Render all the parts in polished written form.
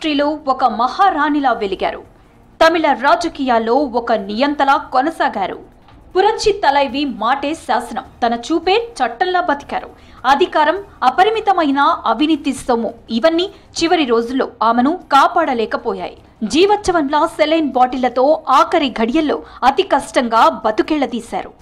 ఇండస్ట్రీలో ఒక మహారాణిలా వెలిగారు. తమిళ రాజకీయాల్లో ఒక నియంతలా కొనసాగారు. పురచ్చి తలైవి మాటే శాసనం, తన చూపే చట్టంలా బతికారు. అధికారం, అపరిమితమైన అవినీతి సొమ్ము ఇవన్నీ చివరి రోజుల్లో ఆమెను కాపాడలేకపోయాయి. జీవోత్సవంలా సెలైన్ బాటిళ్లతో ఆఖరి ఘడియల్లో అతి కష్టంగా బతుకెళ్లదీశారు.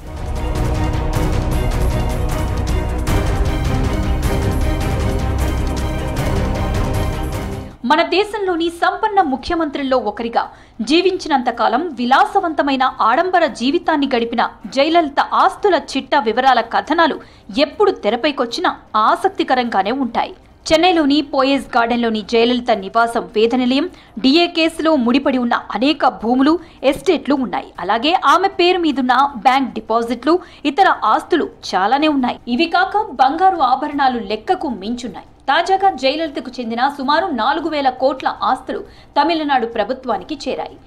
మన దేశంలోని సంపన్న ముఖ్యమంత్రుల్లో ఒకరిగా జీవించినంతకాలం విలాసవంతమైన ఆడంబర జీవితాన్ని గడిపిన జయలలిత ఆస్తుల చిట్టా వివరాల కథనాలు ఎప్పుడు తెరపైకొచ్చినా ఆసక్తికరంగానే ఉంటాయి. చెన్నైలోని పోయెస్ గార్డెన్లోని జయలలిత నివాసం, వేద నిలయం, డిఏ కేసులో ముడిపడి ఉన్న అనేక భూములు, ఎస్టేట్లు ఉన్నాయి. అలాగే ఆమె పేరు మీదున్న బ్యాంక్ డిపాజిట్లు, ఇతర ఆస్తులు చాలానే ఉన్నాయి. ఇవి కాక బంగారు ఆభరణాలు లెక్కకు మించున్నాయి. తాజాగా జయలలితకు చెందిన సుమారు 4,000 కోట్ల ఆస్తులు తమిళనాడు ప్రభుత్వానికి చేరాయి.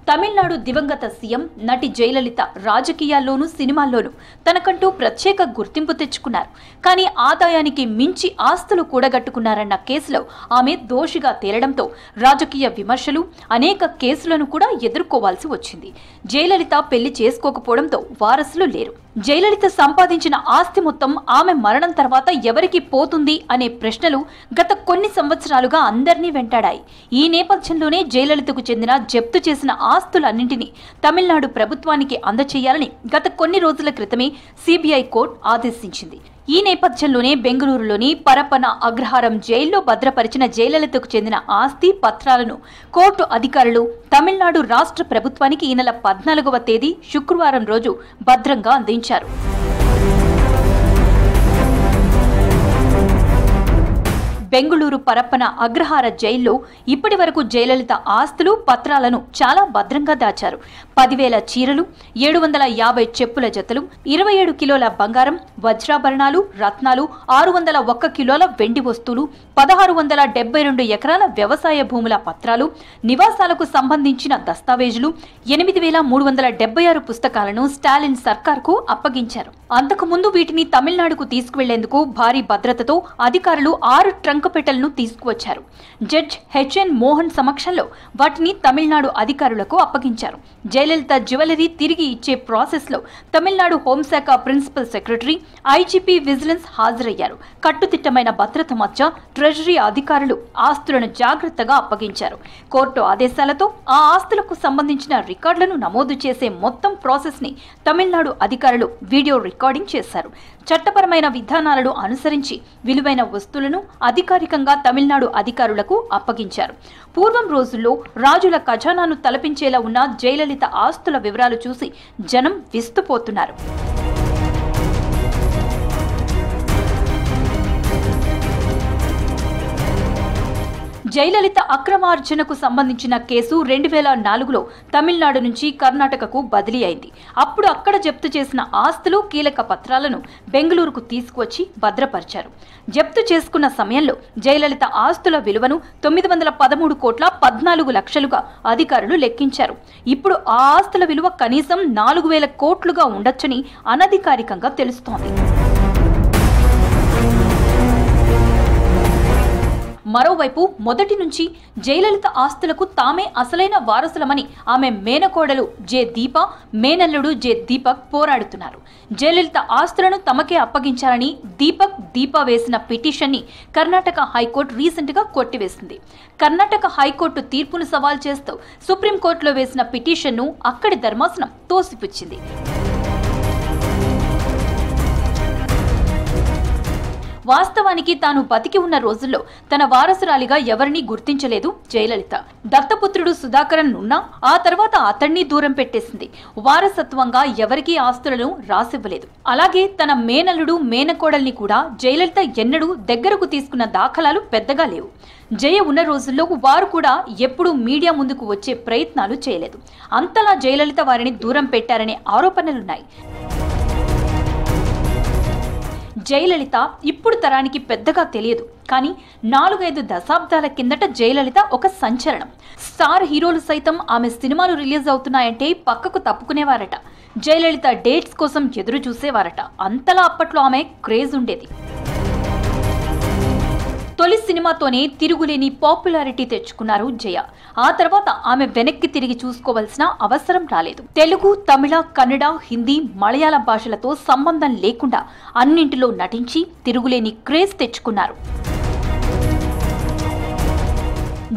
తమిళనాడు దివంగత సీఎం నటి జయలలిత రాజకీయాల్లోనూ సినిమాల్లోనూ తనకంటూ ప్రత్యేక గుర్తింపు తెచ్చుకున్నారు. కానీ ఆదాయానికి మించి ఆస్తులు కూడగట్టుకున్నారన్న కేసులో ఆమె దోషిగా తేలడంతో రాజకీయ విమర్శలు, అనేక కేసులను కూడా ఎదుర్కోవాల్సి వచ్చింది. జయలలిత పెళ్లి చేసుకోకపోవడంతో వారసులు లేరు. జయలలిత సంపాదించిన ఆస్తి మొత్తం ఆమె మరణం తర్వాత ఎవరికి పోతుంది అనే ప్రశ్నలు గత కొన్ని సంవత్సరాలుగా అందరినీ వెంటాడాయి. ఈ నేపథ్యంలోనే జయలలితకు చెందిన జప్తు చేసిన ఆస్తులన్నింటినీ తమిళనాడు ప్రభుత్వానికి అందచేయాలని గత కొన్ని రోజుల క్రితమే సిబిఐ కోర్టు ఆదేశించింది. ఈ నేపథ్యంలోనే బెంగళూరులోని పరప్పన అగ్రహారం జైల్లో భద్రపరిచిన జయలలితకు చెందిన ఆస్తి పత్రాలను కోర్టు అధికారులు తమిళనాడు రాష్ట్ర ప్రభుత్వానికి ఈ నెల 14వ తేదీ శుక్రవారం రోజు భద్రంగా అందించారు. బెంగళూరు పరప్పన అగ్రహార జైల్లో ఇప్పటి వరకు జయలలిత ఆస్తులు, పత్రాలను చాలా భద్రంగా దాచారు. 10,000 చీరలు, 750 చెప్పుల జతలు, 27 కిలోల బంగారం, వజ్రాభరణాలు, రత్నాలు, 601 కిలోల వెండి వస్తువులు, 1672 ఎకరాల వ్యవసాయ భూముల పత్రాలు, నివాసాలకు సంబంధించిన దస్తావేజులు, 8,376 పుస్తకాలను స్టాలిన్ సర్కార్కు అప్పగించారు. అంతకుముందు వీటిని తమిళనాడుకు తీసుకువెళ్లేందుకు భారీ భద్రతతో అధికారులు 6 ట్రంకుపెట్టెలను తీసుకువచ్చారు. జడ్జ్ హెచ్ఎన్ మోహన్ సమక్షంలో వాటిని తమిళనాడు అధికారులకు అప్పగించారు. జయలలిత జ్యువెలరీ తిరిగి ఇచ్చే ప్రాసెస్ లో తమిళనాడు హోంశాఖ ప్రిన్సిపల్ సెక్రటరీ, ఐజీపీ విజిలెన్స్ హాజరయ్యారు. కట్టుదిట్టమైన భద్రత మధ్య ట్రెజరీ అధికారులు ఆస్తులను జాగ్రత్తగా అప్పగించారు. కోర్టు ఆదేశాలతో ఆ ఆస్తులకు సంబంధించిన రికార్డులను నమోదు చేసే మొత్తం ప్రాసెస్ ని తమిళనాడు అధికారులు వీడియో రికార్డింగ్ చేశారు. చట్టపరమైన విధానాలను అనుసరించి విలువైన వస్తువులను అధికారికంగా తమిళనాడు అధికారులకు అప్పగించారు. పూర్వం రోజుల్లో రాజుల ఖజానాను తలపించేలా ఉన్న జయలలిత ఆస్తుల వివరాలు చూసి జనం విస్తుపోతున్నారు. జయలలిత అక్రమార్జనకు సంబంధించిన కేసు 2004లో తమిళనాడు నుంచి కర్ణాటకకు బదిలీ అయింది. అప్పుడు అక్కడ జప్తు చేసిన ఆస్తులు, కీలక పత్రాలను బెంగళూరుకు తీసుకువచ్చి భద్రపరిచారు. జప్తు చేసుకున్న సమయంలో జయలలిత ఆస్తుల విలువను 913 కోట్ల 14 లక్షలుగా అధికారులు లెక్కించారు. ఇప్పుడు ఆ ఆస్తుల విలువ కనీసం 4,000 కోట్లుగా ఉండొచ్చని అనధికారికంగా తెలుస్తోంది. మరోవైపు మొదటి నుంచి జయలలిత ఆస్తులకు తామే అసలైన వారసులమని ఆమె మేనకోడలు జె దీప, మేనల్లుడు జె దీపక్ పోరాడుతున్నారు. జయలలిత ఆస్తులను తమకే అప్పగించాలని దీప వేసిన పిటిషన్ ని కర్ణాటక హైకోర్టు రీసెంట్ గా కొట్టివేసింది. కర్ణాటక హైకోర్టు తీర్పును సవాల్ చేస్తూ సుప్రీంకోర్టులో వేసిన పిటిషన్ ను అక్కడి ధర్మాసనం తోసిపుచ్చింది. వాస్తవానికి తాను బతికి ఉన్న రోజుల్లో తన వారసురాలిగా ఎవరినీ గుర్తించలేదు జయలలిత. దత్తపుత్రుడు సుధాకరన్ ఉన్నా ఆ తర్వాత అతన్ని దూరం పెట్టేసింది. వారసత్వంగా ఎవరికీ ఆస్తులను రాసివ్వలేదు. అలాగే తన మేనల్లుడు, మేనకోడల్ని కూడా జయలలిత ఎన్నడూ దగ్గరకు తీసుకున్న దాఖలాలు పెద్దగా లేవు. జయ ఉన్న రోజుల్లో వారు కూడా ఎప్పుడూ మీడియా ముందుకు వచ్చే ప్రయత్నాలు చేయలేదు. అంతలా జయలలిత వారిని దూరం పెట్టారనే ఆరోపణలున్నాయి. జయలలిత ఇప్పుడు తరానికి పెద్దగా తెలియదు, కానీ 4-5 దశాబ్దాల కిందట జయలలిత ఒక సంచలనం. స్టార్ హీరోలు సైతం ఆమె సినిమాలు రిలీజ్ అవుతున్నాయంటే పక్కకు తప్పుకునేవారట. జయలలిత డేట్స్ కోసం ఎదురు చూసేవారట. అంతలా అప్పట్లో ఆమె క్రేజ్ ఉండేది. తొలి సినిమాతోనే తిరుగులేని పాపులారిటీ తెచ్చుకున్నారు జయ. ఆ తర్వాత ఆమె వెనక్కి తిరిగి చూసుకోవాల్సిన అవసరం రాలేదు. తెలుగు, తమిళ, కన్నడ, హిందీ, మలయాళం భాషలతో సంబంధం లేకుండా అన్నింటిలో నటించి తిరుగులేని క్రేజ్ తెచ్చుకున్నారు.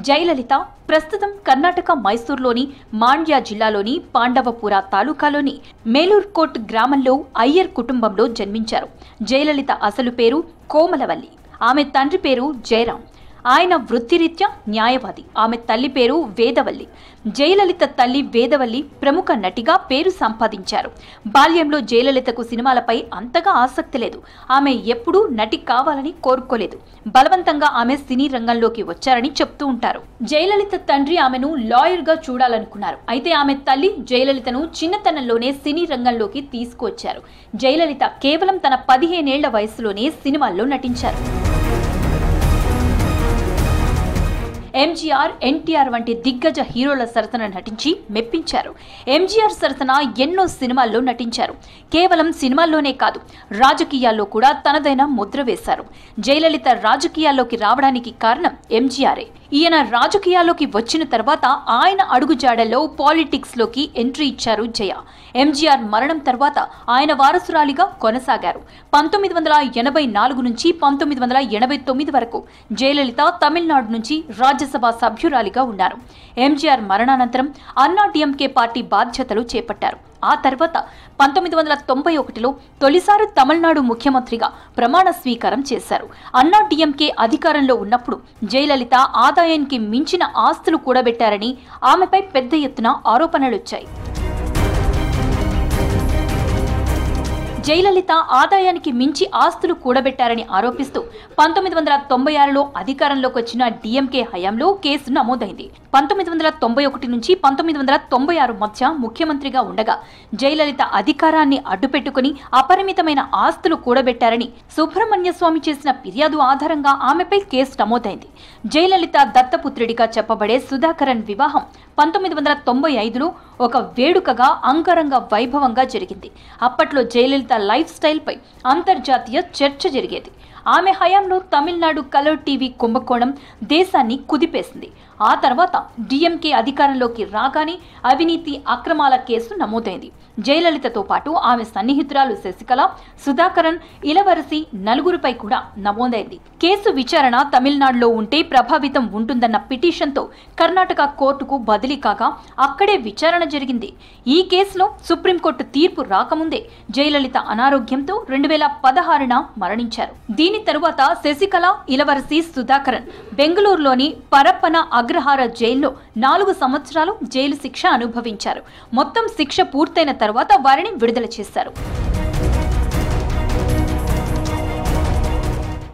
జయలలిత ప్రస్తుతం కర్ణాటక మైసూర్లోని మాండ్య జిల్లాలోని పాండవపుర తాలూకాలోని మేలూర్కోట్ గ్రామంలో అయ్యర్ కుటుంబంలో జన్మించారు. జయలలిత అసలు పేరు కోమలవల్లి. ఆమె తండ్రి పేరు జయరాం. ఆయన వృత్తిరీత్యా న్యాయవాది. ఆమె తల్లి పేరు వేదవల్లి. జయలలిత తల్లి వేదవల్లి ప్రముఖ నటిగా పేరు సంపాదించారు. బాల్యంలో జయలలితకు సినిమాలపై అంతగా ఆసక్తి లేదు. ఆమె ఎప్పుడూ నటి కావాలని కోరుకోలేదు. బలవంతంగా ఆమె సినీ రంగంలోకి వచ్చారని చెప్తూ ఉంటారు. జయలలిత తండ్రి ఆమెను లాయర్గా చూడాలనుకున్నారు. అయితే ఆమె తల్లి జయలలితను చిన్నతనంలోనే సినీ రంగంలోకి తీసుకువచ్చారు. జయలలిత కేవలం తన 15 ఏళ్ల వయసులోనే సినిమాల్లో నటించారు. ఎంజీఆర్, ఎన్టీఆర్ వంటి దిగ్గజ హీరోల సరసన నటించి మెప్పించారు. ఎంజీఆర్ సరసన ఎన్నో సినిమాల్లో నటించారు. కేవలం సినిమాల్లోనే కాదు, రాజకీయాల్లో కూడా తనదైన ముద్ర వేశారు. జయలలిత రాజకీయాల్లోకి రావడానికి కారణం ఎంజీఆరే. ఈయన రాజకీయాల్లోకి వచ్చిన తర్వాత ఆయన అడుగుజాడల్లో పాలిటిక్స్ లోకి ఎంట్రీ ఇచ్చారు జయ. ఎంజీఆర్ మరణం తర్వాత ఆయన వారసురాలిగా కొనసాగారు. 1984 నుంచి 1989 వరకు జయలలిత తమిళనాడు నుంచి రాజ్యసభ సభ్యురాలిగా ఉన్నారు. ఎంజీఆర్ మరణానంతరం అన్నా డీఎంకే పార్టీ బాధ్యతలు చేపట్టారు. ఆ తర్వాత 1991లో తొలిసారి తమిళనాడు ముఖ్యమంత్రిగా ప్రమాణ స్వీకారం చేశారు. అన్నా డీఎంకే అధికారంలో ఉన్నప్పుడు జయలలిత ఆదాయానికి మించిన ఆస్తులు కూడబెట్టారని ఆమెపై పెద్ద ఎత్తున ఆరోపణలొచ్చాయి. జయలలిత ఆదాయానికి మించి ఆస్తులు కూడబెట్టారని ఆరోపిస్తూ 1996లో అధికారంలోకి వచ్చిన డీఎంకే హయాంలో కేసు నమోదైంది. 1991 నుంచి 1996 మధ్య ముఖ్యమంత్రిగా ఉండగా జయలలిత అధికారాన్ని అడ్డుపెట్టుకుని అపరిమితమైన ఆస్తులు కూడబెట్టారని సుబ్రహ్మణ్య స్వామి చేసిన ఫిర్యాదు ఆధారంగా ఆమెపై కేసు నమోదైంది. జయలలిత దత్తపుత్రుడిగా చెప్పబడే సుధాకరన్ వివాహం 1995లో ఒక వేడుకగా అంగరంగ వైభవంగా జరిగింది. అప్పట్లో జయలలిత లైఫ్ స్టైల్ పై అంతర్జాతీయ చర్చ జరిగేది. ఆమె హయాంలో తమిళనాడు కలర్ టీవీ కుంభకోణం దేశాన్ని కుదిపేసింది. ఆ తర్వాత డీఎంకే అధికారంలోకి రాగానే అవినీతి అక్రమాల కేసు నమోదైంది. జయలలితతో పాటు ఆమె సన్నిహితురాలు శశికళ, సుధాకరన్, ఇలవరసి నలుగురిపై కూడా నమోదైంది. కేసు విచారణ తమిళనాడులో ఉంటే ప్రభావితం ఉంటుందన్న పిటిషన్తో కర్ణాటక కోర్టుకు బదిలీ కాగా అక్కడే విచారణ జరిగింది. ఈ కేసులో సుప్రీంకోర్టు తీర్పు రాకముందే జయలలిత అనారోగ్యంతో 2016న మరణించారు. దీని తరువాత శశికళ, ఇలవరసి, సుధాకరన్ బెంగళూరులోని పరప్పన అగ్రహార జైల్లో 4 సంవత్సరాలు జైలు శిక్ష అనుభవించారు. మొత్తం శిక్ష పూర్తయిన తర్వాత వారిని విడుదల చేశారు.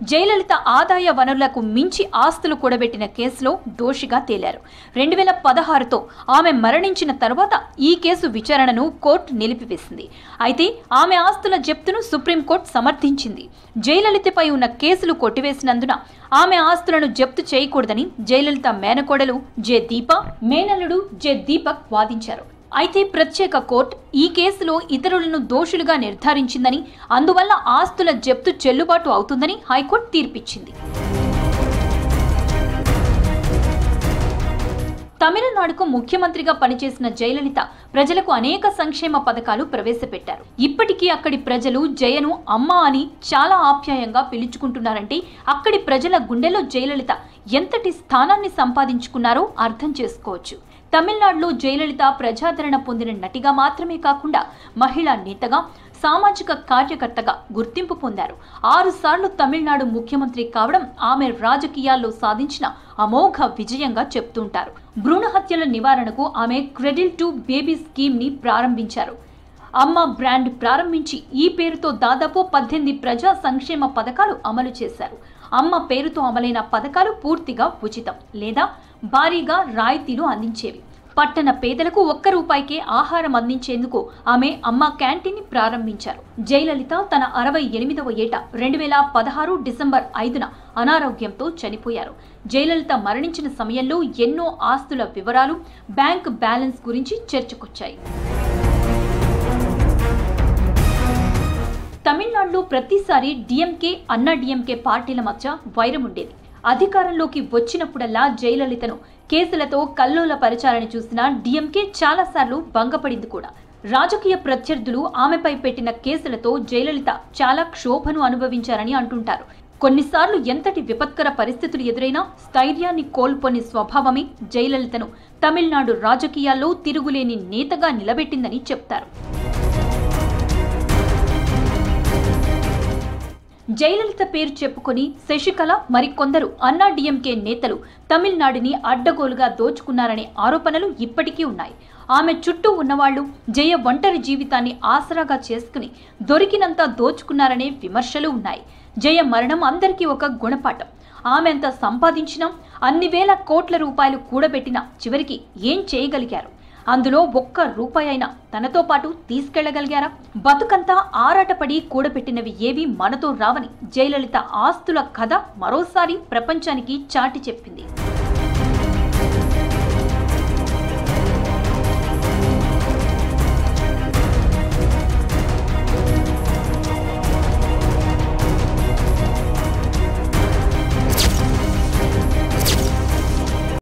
జయలలిత ఆదాయ వనరులకు మించి ఆస్తులు కూడబెట్టిన కేసులో దోషిగా తేలారు. 2016తో ఆమె మరణించిన తర్వాత ఈ కేసు విచారణను కోర్టు నిలిపివేసింది. అయితే ఆమె ఆస్తుల జప్తును సుప్రీంకోర్టు సమర్థించింది. జయలలితపై ఉన్న కేసులు కొట్టివేసినందున ఆమె ఆస్తులను జప్తు చేయకూడదని జయలలిత మేనకోడలు జె దీప, మేనల్లుడు జె దీపక్ వాదించారు. అయితే ప్రత్యేక కోర్టు ఈ కేసులో ఇతరులను దోషులుగా నిర్ధారించిందని, అందువల్ల ఆస్తుల జప్తు చెల్లుబాటు అవుతుందని హైకోర్టు తీర్పిచ్చింది. తమిళనాడుకు ముఖ్యమంత్రిగా పనిచేసిన జయలలిత ప్రజలకు అనేక సంక్షేమ పథకాలు ప్రవేశపెట్టారు. ఇప్పటికీ అక్కడి ప్రజలు జయను అమ్మ అని చాలా ఆప్యాయంగా పిలుచుకుంటున్నారంటే అక్కడి ప్రజల గుండెలో జయలలిత ఎంతటి స్థానాన్ని సంపాదించుకున్నారో అర్థం చేసుకోవచ్చు. తమిళనాడులో జయలలిత ప్రజాదరణ పొందిన నటిగా మాత్రమే కాకుండా మహిళా నేతగా, సామాజిక కార్యకర్తగా గుర్తింపు పొందారు. 6 సార్లు తమిళనాడు ముఖ్యమంత్రి కావడం ఆమె రాజకీయాల్లో సాధించిన అమోఘ విజయంగా చెప్తుంటారు. భ్రూణ హత్యల నివారణకు ఆమె క్రెడిల్ టు బేబీ స్కీమ్ ని ప్రారంభించారు. అమ్మ బ్రాండ్ ప్రారంభించి ఈ పేరుతో దాదాపు 18 ప్రజా సంక్షేమ పథకాలు అమలు చేశారు. అమ్మ పేరుతో అమలైన పథకాలు పూర్తిగా ఉచితం లేదా భారీగా రాయితీలు అందించేవి. పట్టణ పేదలకు ₹1 ఆహారం అందించేందుకు ఆమె అమ్మ క్యాంటీన్ ని ప్రారంభించారు. జయలలిత తన 68వ ఏట 2016 డిసెంబర్ 5న అనారోగ్యంతో చనిపోయారు. జయలలిత మరణించిన సమయంలో ఎన్నో ఆస్తుల వివరాలు, బ్యాంక్ బ్యాలెన్స్ గురించి చర్చకొచ్చాయి. తమిళనాడులో ప్రతిసారి డిఎంకే అన్నా డిఎంకే పార్టీల మధ్య వైరం ఉండేది. అధికారంలోకి వచ్చినప్పుడల్లా జయలలితను కేసులతో కల్లోలపరచాలని చూసిన డిఎంకే చాలాసార్లు భంగపడింది కూడా. రాజకీయ ప్రత్యర్థులు ఆమెపై పెట్టిన కేసులతో జయలలిత చాలా క్షోభను అనుభవించారని అంటుంటారు. కొన్నిసార్లు ఎంతటి విపత్కర పరిస్థితులు ఎదురైనా స్థైర్యాన్ని కోల్పోని స్వభావమే జయలలితను తమిళనాడు రాజకీయాల్లో తిరుగులేని నేతగా నిలబెట్టిందని చెప్తారు. జయలలిత పేరు చెప్పుకొని శశికళ మరికొందరు అన్నా డిఎంకే నేతలు తమిళనాడుని అడ్డగోలుగా దోచుకున్నారనే ఆరోపణలు ఇప్పటికీ ఉన్నాయి. ఆమె చుట్టూ ఉన్నవాళ్లు జయ ఒంటరి జీవితాన్ని ఆసరాగా చేసుకుని దొరికినంత దోచుకున్నారనే విమర్శలు ఉన్నాయి. జయ మరణం అందరికీ ఒక గుణపాఠం. ఆమె ఎంత సంపాదించినా, అన్ని వేల కోట్ల రూపాయలు కూడబెట్టినా చివరికి ఏం చేయగలిగారు? అందులో ఒక్క రూపాయి అయినా తనతో పాటు తీసుకెళ్లగలిగారా? బతుకంతా ఆరాటపడి కూడబెట్టినవి ఏవి మనతో రావని జయలలిత ఆస్తుల కథ మరోసారి ప్రపంచానికి చాటి చెప్పింది.